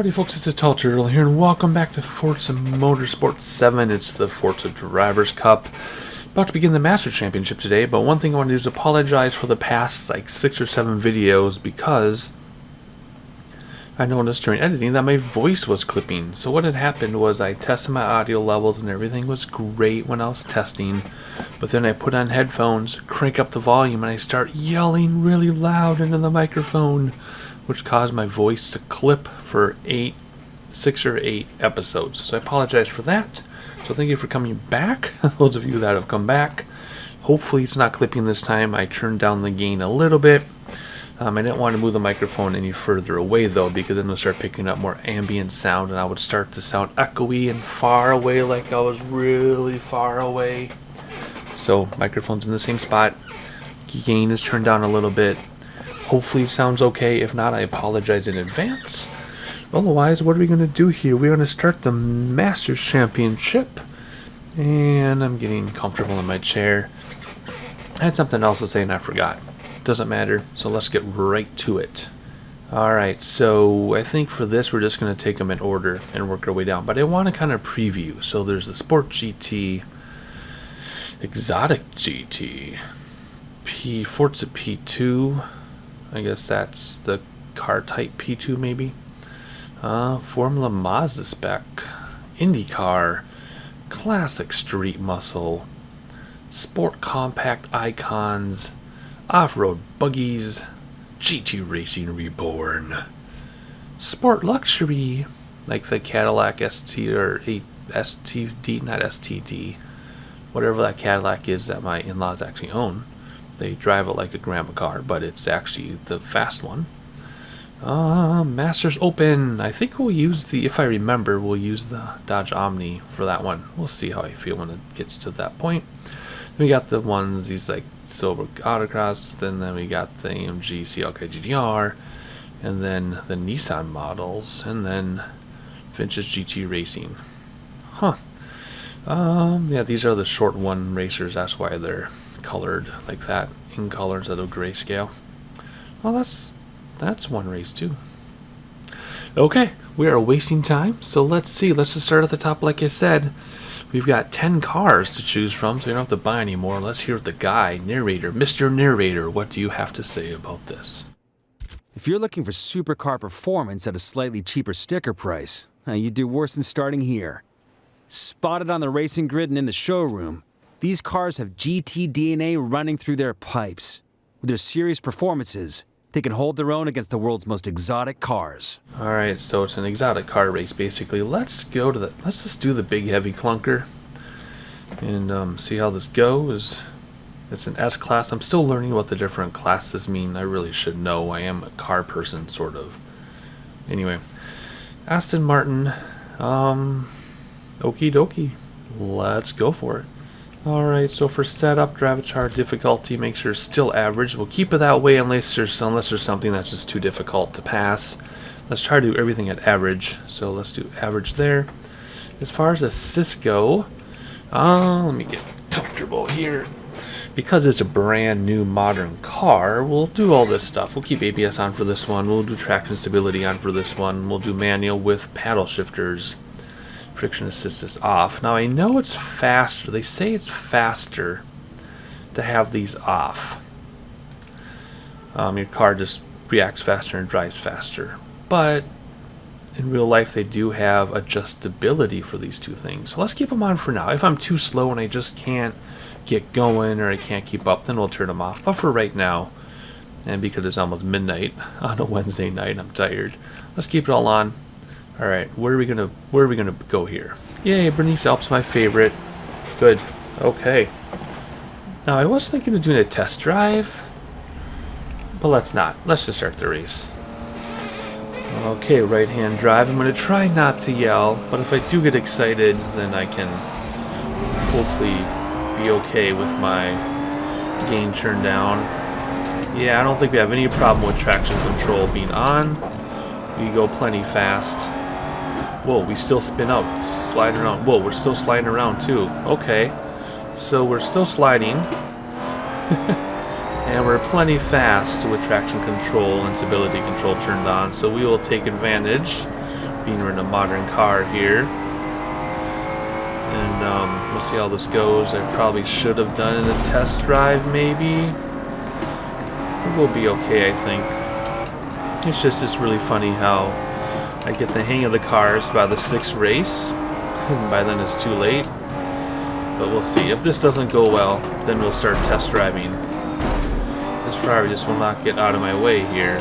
Howdy folks, it's Untitled Chapter here, and welcome back to Forza Motorsport 7. It's the Forza Drivers' Cup. About to begin the Master Championship today, but one thing I want to do is apologize for the past, 6 or 7 videos, because I noticed during editing that my voice was clipping. So what had happened was I tested my audio levels and everything was great when I was testing, but then I put on headphones, crank up the volume, and I start yelling really loud into the microphone, which caused my voice to clip for 6 or 8 episodes. So I apologize for that. So thank you for coming back, those of you that have come back. Hopefully it's not clipping this time. I turned down the gain a little bit. I didn't want to move the microphone any further away though, because then it'll start picking up more ambient sound and I would start to sound echoey and far away, like I was really far away. So microphone's in the same spot. Gain is turned down a little bit. Hopefully it sounds okay. If not, I apologize in advance. Otherwise, what are we going to do here? We're going to start the Masters Championship. And I'm getting comfortable in my chair. I had something else to say and I forgot. Doesn't matter. So let's get right to it. Alright, so I think for this we're just going to take them in order and work our way down. But I want to kind of preview. So there's the Sport GT, Exotic GT, Forza P2. I guess that's the car type P2 maybe. Formula Mazda spec, IndyCar, Classic Street Muscle, Sport Compact Icons, Off-Road Buggies, GT Racing Reborn, Sport Luxury, like the Cadillac ST or STD, not STD, whatever that Cadillac is that my in-laws actually own. They drive it like a grandma car, but it's actually the fast one. Masters Open. I think we'll use the, if I remember, we'll use the Dodge Omni for that one. We'll see how I feel when it gets to that point. Then we got the ones, these like silver autocross. Then we got the AMG CLK GTR. And then the Nissan models. And then Vintage GT Racing. Huh. Yeah, these are the short one racers. That's why they're colored like that, in colors instead of grayscale. Well, that's one race too. Okay, we are wasting time, so let's see. Let's just start at the top. Like I said, we've got 10 cars to choose from, so you don't have to buy any more. Let's hear the guy, narrator, Mr. Narrator. What do you have to say about this? If you're looking for supercar performance at a slightly cheaper sticker price, you'd do worse than starting here. Spotted on the racing grid and in the showroom, these cars have GT DNA running through their pipes. With their serious performances, they can hold their own against the world's most exotic cars. Alright, so it's an exotic car race basically. Let's just do the big heavy clunker and see how this goes. It's an S class. I'm still learning what the different classes mean. I really should know. I am a car person, sort of. Anyway, Aston Martin. Okie dokie. Let's go for it. Alright, so for setup, Dravatar difficulty, make sure it's still average. We'll keep it that way unless there's something that's just too difficult to pass. Let's try to do everything at average. So let's do average there. As far as assists go, let me get comfortable here. Because it's a brand new modern car, we'll do all this stuff. We'll keep ABS on for this one. We'll do traction stability on for this one. We'll do manual with paddle shifters. Friction assist is off. Now I know it's faster. They say it's faster to have these off. Your car just reacts faster and drives faster. But in real life they do have adjustability for these two things. So let's keep them on for now. If I'm too slow and I just can't get going or I can't keep up, then we'll turn them off. But for right now, and because it's almost midnight on a Wednesday night, I'm tired. Let's keep it all on. Alright, where are we gonna go here? Yay, BERNESE ALPS, my favorite. Good. Okay. Now I was thinking of doing a test drive, but let's not. Let's just start the race. Okay, right hand drive. I'm gonna try not to yell, but if I do get excited, then I can hopefully be okay with my gain turned down. Yeah, I don't think we have any problem with traction control being on. We go plenty fast. Whoa, we still spin out, slide around. Whoa, we're still sliding around too. Okay, so we're still sliding. And we're plenty fast with traction control and stability control turned on, so we will take advantage being we're in a modern car here. And we'll see how this goes. I probably should have done it in a test drive, maybe. We'll be okay, I think. It's just really funny how I get the hang of the cars by the 6th race, and by then it's too late. But we'll see. If this doesn't go well, then we'll start test driving. This Ferrari just will not get out of my way here.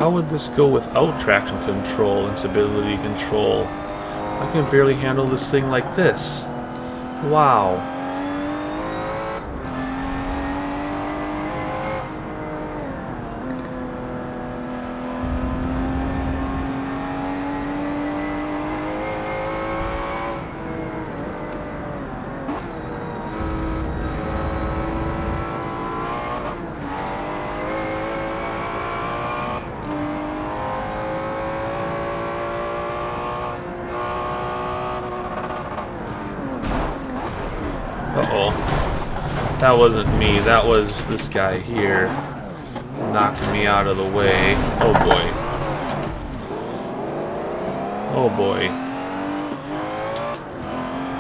How would this go without traction control and stability control? I can barely handle this thing like this. Wow. Uh-oh. That wasn't me. That was this guy here knocking me out of the way. Oh boy. Oh boy.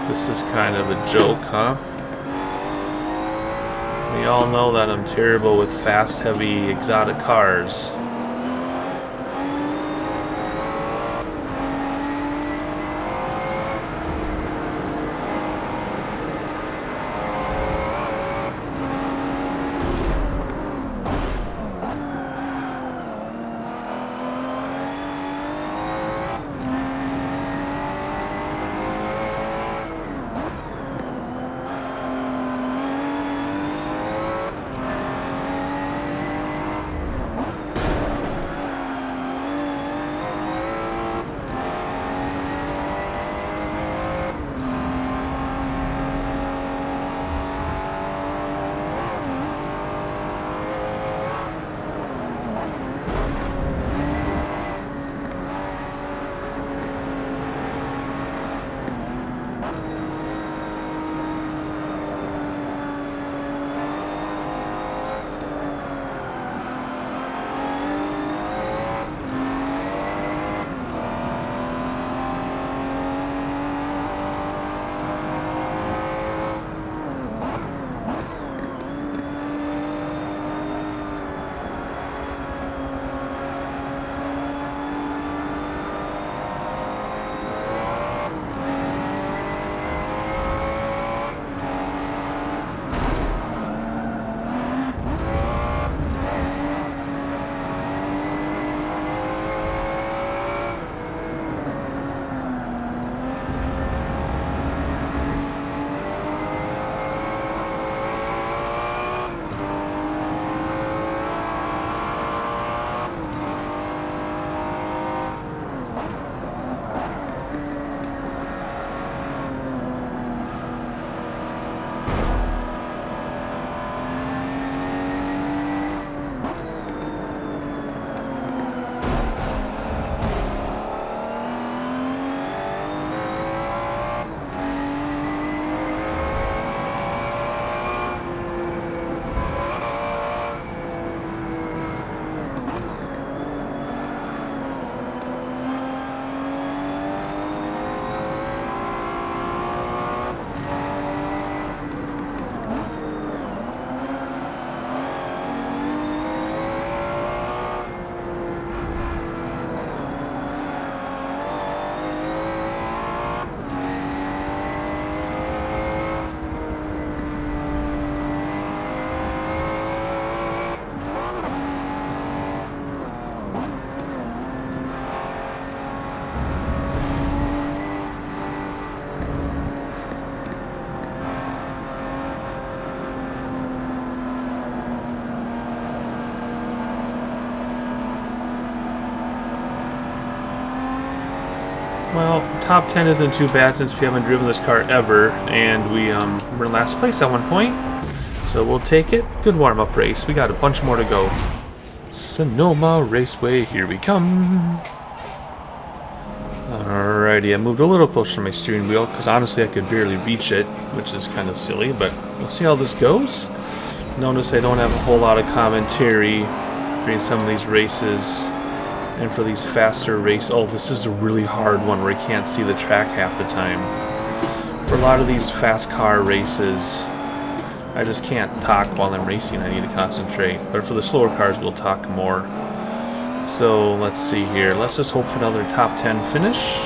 This is kind of a joke, huh? We all know that I'm terrible with fast, heavy, exotic cars. Well, top 10 isn't too bad since we haven't driven this car ever, and we were in last place at one point. So we'll take it. Good warm-up race. We got a bunch more to go. Sonoma Raceway, here we come. Alrighty, I moved a little closer to my steering wheel because honestly I could barely reach it, which is kind of silly, but we'll see how this goes. Notice I don't have a whole lot of commentary during some of these races. And for these faster races, oh, this is a really hard one where you can't see the track half the time. For a lot of these fast car races, I just can't talk while I'm racing. I need to concentrate. But for the slower cars, we'll talk more. So let's see here. Let's just hope for another top 10 finish.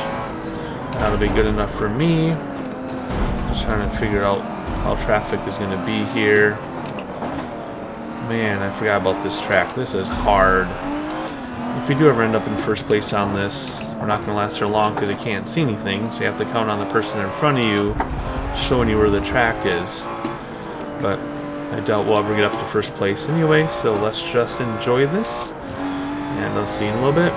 That'll be good enough for me. Just trying to figure out how traffic is going to be here. Man, I forgot about this track. This is hard. If we do ever end up in first place on this, we're not going to last there long because you can't see anything. So you have to count on the person in front of you showing you where the track is. But I doubt we'll ever get up to first place anyway, so let's just enjoy this. And I'll see you in a little bit.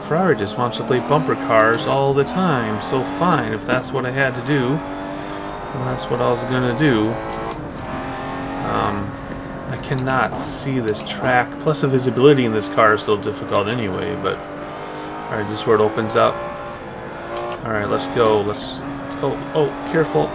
Ferrari just wants to play bumper cars all the time, so fine, if that's what I had to do, then that's what I was gonna do. I cannot see this track, plus the visibility in this car is still difficult anyway, but alright, this is where it opens up. Alright, let's go, oh, careful.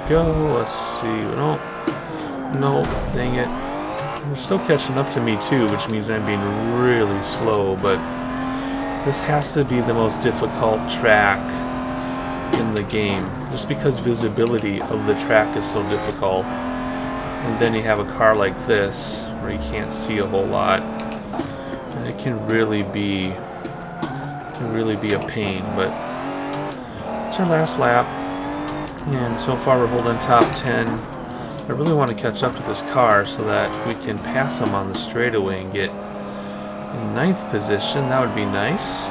Go. Let's see. No, dang it. They're still catching up to me too, which means I'm being really slow, but this has to be the most difficult track in the game, just because visibility of the track is so difficult. And then you have a car like this, where you can't see a whole lot, and it can really be a pain, but it's our last lap. And so far we're holding top 10. I really want to catch up to this car so that we can pass them on the straightaway and get in 9th position. That would be nice.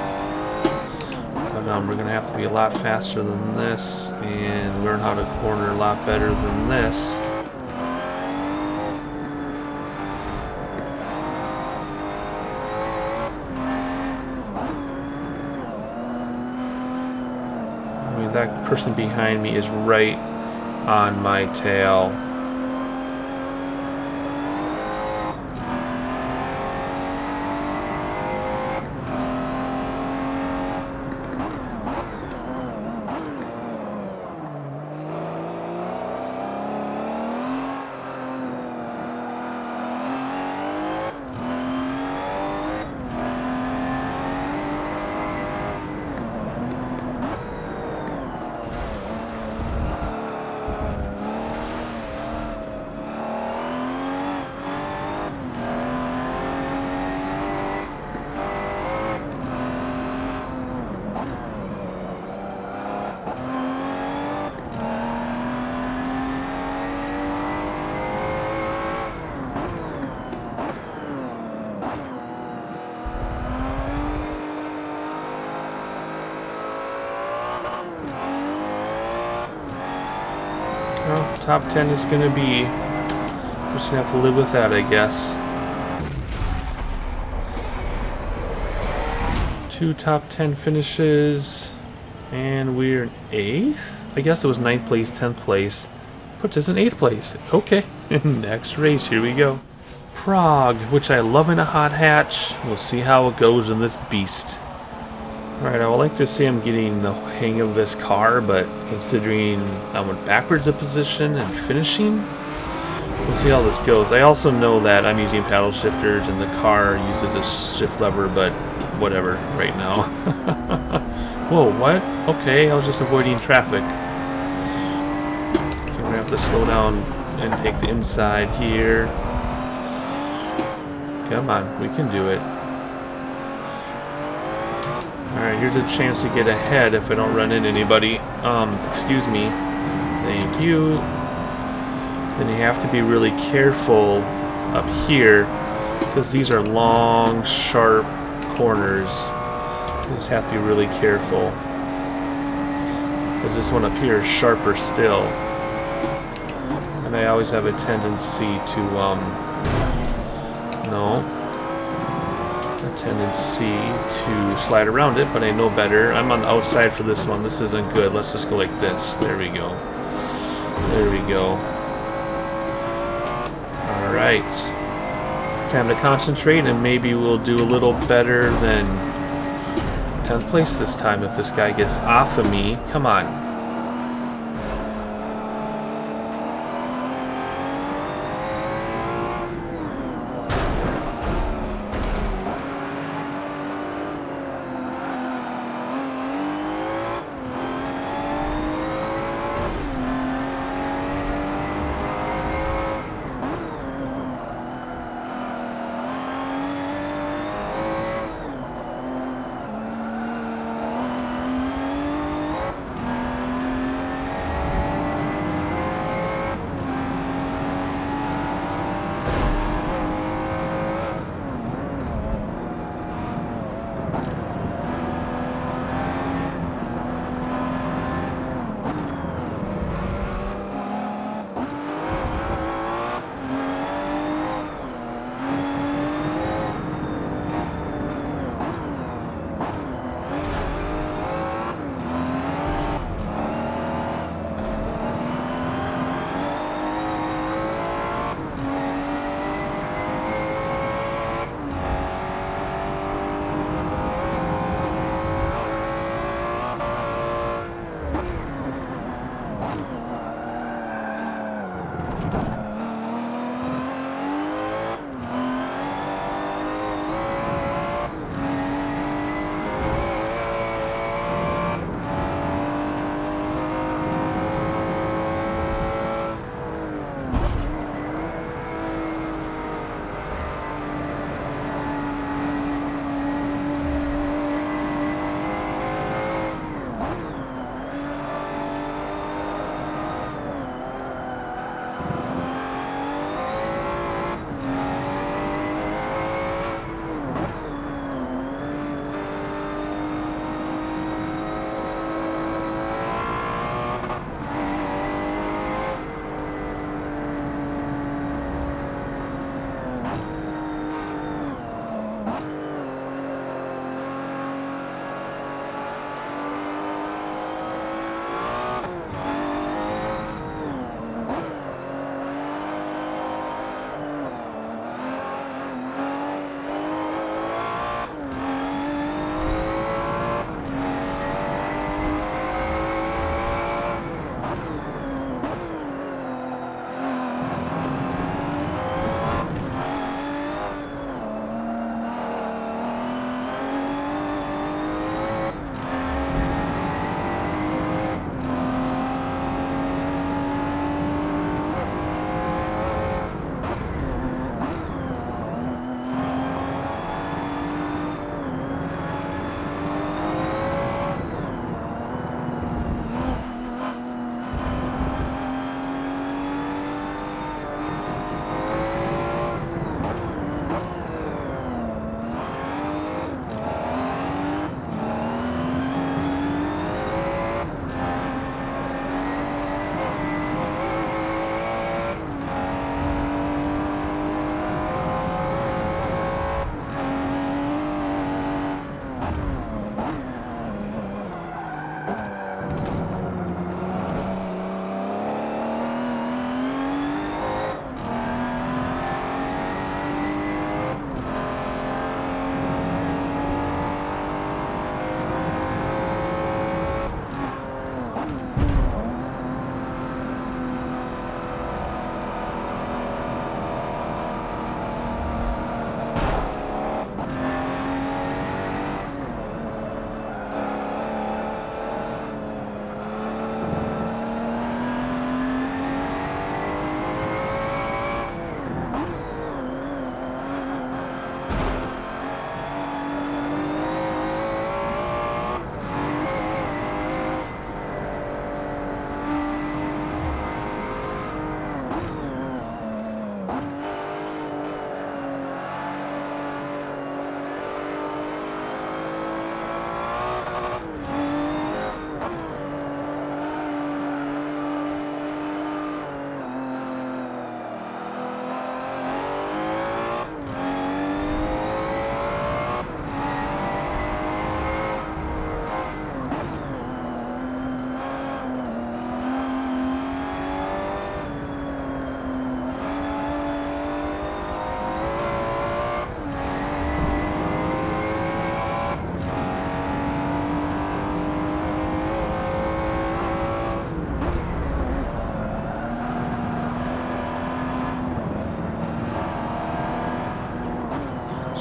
But we're going to have to be a lot faster than this and learn how to corner a lot better than this. And that person behind me is right on my tail. Well, top 10 is going to be. Just going to have to live with that, I guess. 2 top 10 finishes. And we're in 8th? I guess it was 9th place, 10th place. Puts us in 8th place. Okay. Next race, here we go. Prague, which I love in a hot hatch. We'll see how it goes in this beast. Alright, I would like to say I'm getting the hang of this car, but considering I went backwards a position and finishing, we'll see how this goes. I also know that I'm using paddle shifters and the car uses a shift lever, but whatever right now. Whoa, what? Okay, I was just avoiding traffic. Okay, we're gonna have to slow down and take the inside here. Come on, we can do it. Alright, here's a chance to get ahead if I don't run into anybody. Excuse me. Thank you. Then you have to be really careful up here, because these are long, sharp corners. You just have to be really careful, because this one up here is sharper still. And I always have a tendency to, to slide around it, but I know better. I'm on the outside for this one. This isn't good. Let's just go like this. There we go. There we go. Alright. Time to concentrate, and maybe we'll do a little better than 10th place this time if this guy gets off of me. Come on.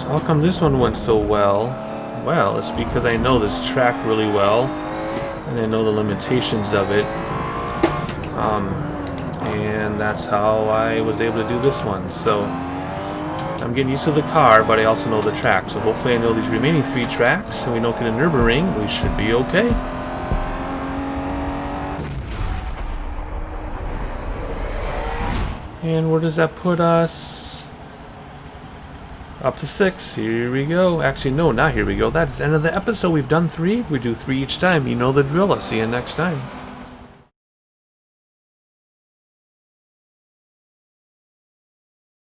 So how come this one went so well? Well, it's because I know this track really well, and I know the limitations of it. And that's how I was able to do this one. So I'm getting used to the car, but I also know the track. So hopefully I know these remaining 3 tracks, and we don't get a Nürburgring. We should be okay. And where does that put us? Up to 6. Here we go. Actually, no, not here we go. That's the end of the episode. We've done 3. We do 3 each time. You know the drill. I'll see you next time.